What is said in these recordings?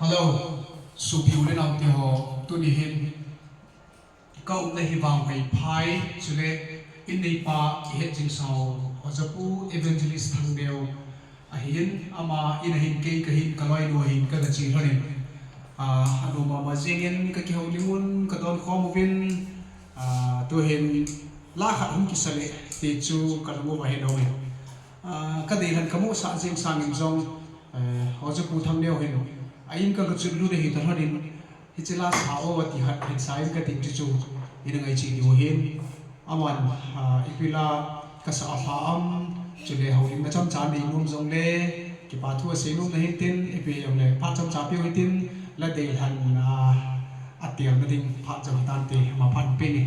Hello, subiu le nam te ho tu ni hin kau le hi wang kai phai chule in nei pa ki het jing sao hojapu evangelist Thangneo a hin ama in hin ke ka hin kaloi lo hin ka chi hlonin anu ma jingen ka ki holimun ka don khomovin tu hin la khat hum ki sale te chu ka mo ba hin ho ka Deilhen kamu sa jing sangin jong hojapu Thangneo hin ayin ka chu lu de hi tharin hichila sao ti hat hin sai ka ti chu ina ngai chi diu hin aman ipila Kasah am chule haulim na cham cha nei num jong le ki pa thu se num na hin tin ipi yong le pa cham cha pi hin tin la Deilhen atiam na ding pha jam tan te ma phan pe ni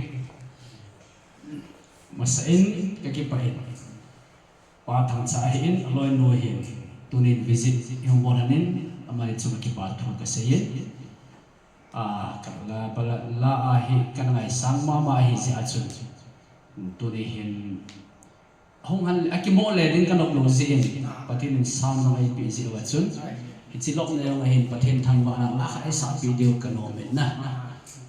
masain ka ki pa hin pa thang cha hin aloi no hin tunin visit yung bonanin amari chu ki pa thu ka se yin la pala la hi kan ngai sang ma hi si achun tuni hin hong han akimo le din kan ok long si in patin sang ngai pi si wa chun hi chi lok ne ngai hin pathen thang ma na khai sa video kan o men na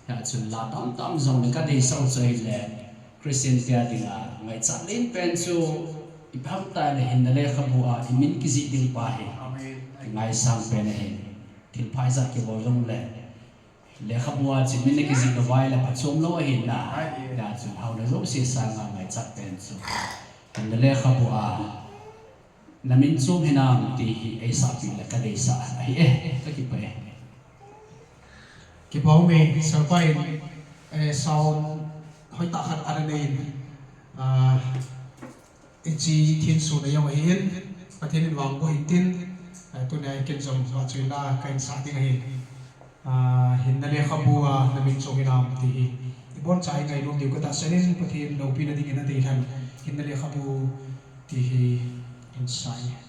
ya chun la tam tam zong ka dei sau chai le Christian tia dinga ngai cha len pen chu ipam ta le hin le khabu a imin ki ji ding pa he ngai sang pen he thil phai za ki bo long le Lekhabu a chi min ki ji no vai la phachom lo hin na da chu hau na zo si sang ngai cha pen chu and Lekhabu a namin chum hinam ti hi ai sa pi la ka dei sa ai ka ki pa ki pau me sarpai sound hoi ta khat ara nei chi thiên su na yong hin pathin wang bo hin tin tu nai ken jom so chuila kain sa ding hin Hinna Lekhabu namin chum hinam ti hi ibon chai ngai lu tiu ka ta senin pathin lo pi na ding na Deilhen Hinna Lekhabu ti hi inside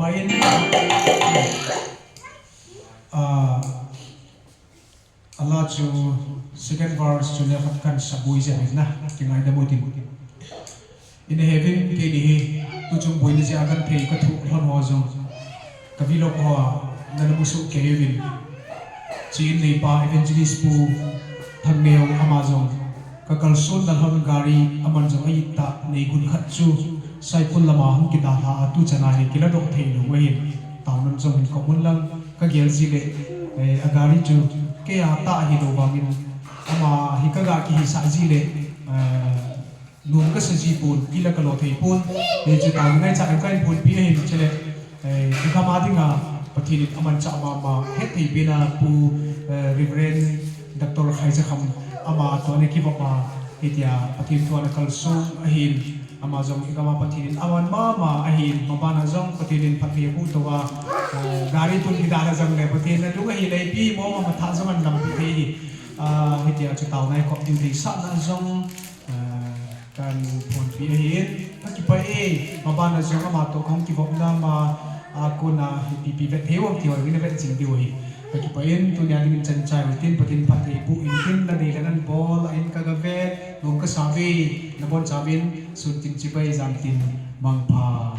pain Allah chu second verse chu le khat kan sabui je na kingai da mutin in heaven ke di tu chung boin je agan thei ka thu hon ho jong ka vilo ko na musu ke heaven chin nei pa evangelist pu Thangneo Amazon ka kalson dal hon gari aman jong ai ta nei gun khat chu sai pun lama hum ki da tha tu chana he kila dok thei lo we tawnam jong ko mun lang ka gel ji le agari chu ke ata hi do bangin ama hi ka ga ki hi sa ji le num ka sa ji pun kila ka lo thei pun le chu ta ngai cha ka pun pi he chele ka ma dinga pathinit aman cha ma he thei bina pu reverend Dr. Khaisa kham ama to ne ki papa hitia pathin to na kalsum ahin ama jong ikama pathin aman ma ahin mabana jong pathin phathi pu to wa gari tun ki dala jang le pathin na lu hi le pi mo ma tha jong an lam pi hitia chu taw nai ko din sa na jong kan phon pi ahin ta ki pa mabana jong ama to khong ki bok na ma ko na pi vet heu ti wa ni vet jing di wa Bagi pain tu ni adin cancai rutin patin pati ibu intin la Deilhen bol ain kagavet nung kasabi nabon sabin suntin cibai zantin mangpa